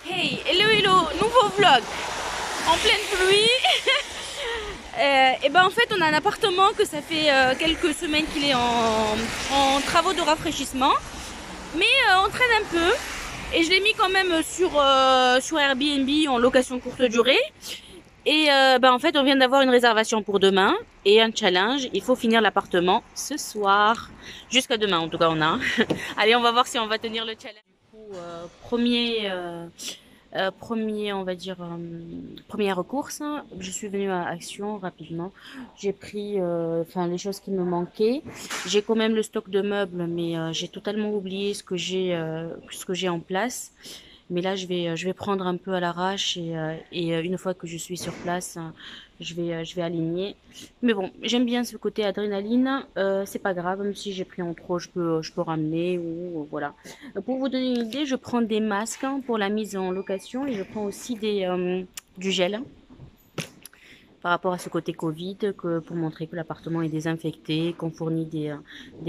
Hey, hello hello, nouveau vlog en pleine pluie. Et ben en fait on a un appartement que ça fait quelques semaines qu'il est en travaux de rafraîchissement, mais on traîne un peu et je l'ai mis quand même sur Airbnb en location courte durée. Et ben en fait on vient d'avoir une réservation pour demain et un challenge, il faut finir l'appartement ce soir, jusqu'à demain en tout cas on a. Allez, on va voir si on va tenir le challenge. Du coup, premier, on va dire, première course, je suis venue à Action rapidement. J'ai pris, enfin, les choses qui me manquaient. J'ai quand même le stock de meubles, mais j'ai totalement oublié ce que j'ai en place. Mais là, je vais prendre un peu à l'arrache et une fois que je suis sur place, je vais aligner. Mais bon, j'aime bien ce côté adrénaline. C'est pas grave, même si j'ai pris en trop, je peux ramener ou voilà. Pour vous donner une idée, je prends des masques pour la mise en location et je prends aussi du gel par rapport à ce côté Covid, que pour montrer que l'appartement est désinfecté, qu'on fournit des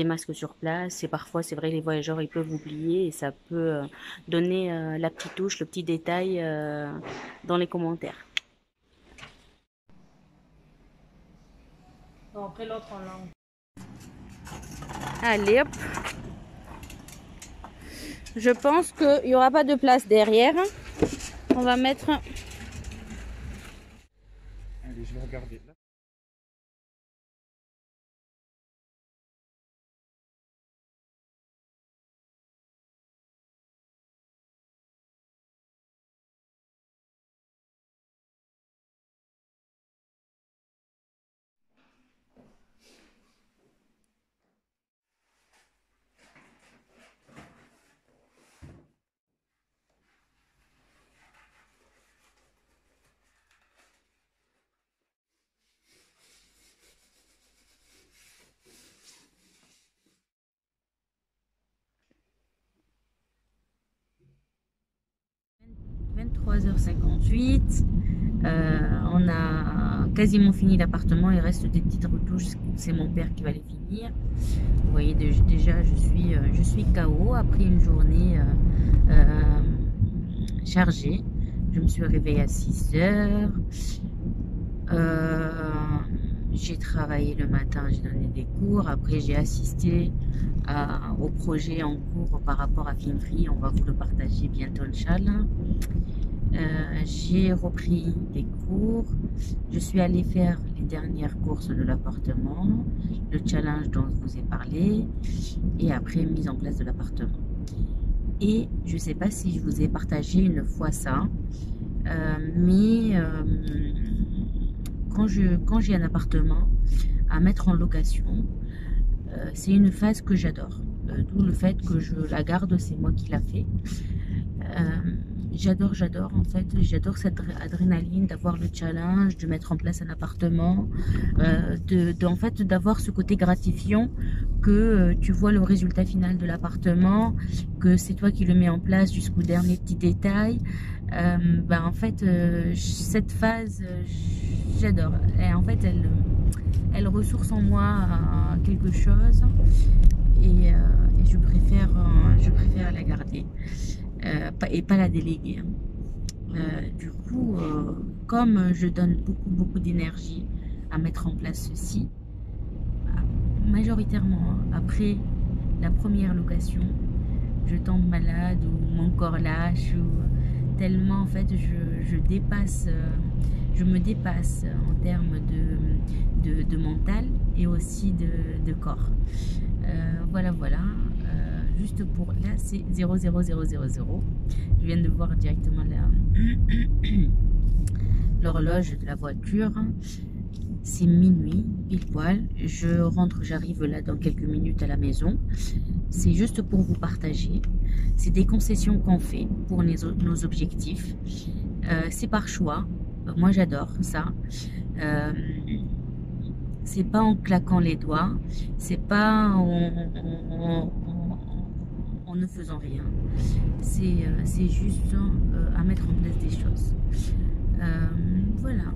masques sur place. Et parfois, c'est vrai, les voyageurs, ils peuvent oublier et ça peut donner la petite touche, le petit détail dans les commentaires. Non, après l'autre en langue. Allez, hop. Je pense qu'il n'y aura pas de place derrière. On va mettre... Allez, je vais regarder. Là. On a quasiment fini l'appartement, il reste des petites retouches, c'est mon père qui va les finir. Vous voyez déjà je suis KO après une journée chargée. Je me suis réveillée à 6 heures. J'ai travaillé le matin, j'ai donné des cours. Après, j'ai assisté au projet en cours par rapport à Filmfree. On va vous le partager bientôt, Inch'Allah. J'ai repris des cours. Je suis allée faire les dernières courses de l'appartement, le challenge dont je vous ai parlé, et après, mise en place de l'appartement. Et je ne sais pas si je vous ai partagé une fois ça, mais quand j'ai un appartement à mettre en location, c'est une phase que j'adore. D'où le fait que je la garde, c'est moi qui l'a fait. J'adore en fait, j'adore cette adrénaline d'avoir le challenge, de mettre en place un appartement, en fait d'avoir ce côté gratifiant que tu vois le résultat final de l'appartement, que c'est toi qui le mets en place jusqu'au dernier petit détail. En fait, cette phase, j'adore. Et en fait, elle ressource en moi quelque chose et je préfère la garder. Et pas la déléguer. Du coup, comme je donne beaucoup d'énergie à mettre en place ceci, majoritairement, après la première location, je tombe malade ou mon corps lâche, ou tellement en fait je me dépasse en termes de mental et aussi de corps. Voilà. Juste pour là, c'est 00000. Je viens de voir directement l'horloge de la voiture. C'est minuit, pile poil. Je rentre, j'arrive là dans quelques minutes à la maison. C'est juste pour vous partager. C'est des concessions qu'on fait pour nos objectifs. C'est par choix. Moi, j'adore ça. C'est pas en claquant les doigts. C'est pas en ne faisant rien. C'est juste à mettre en place des choses. Voilà.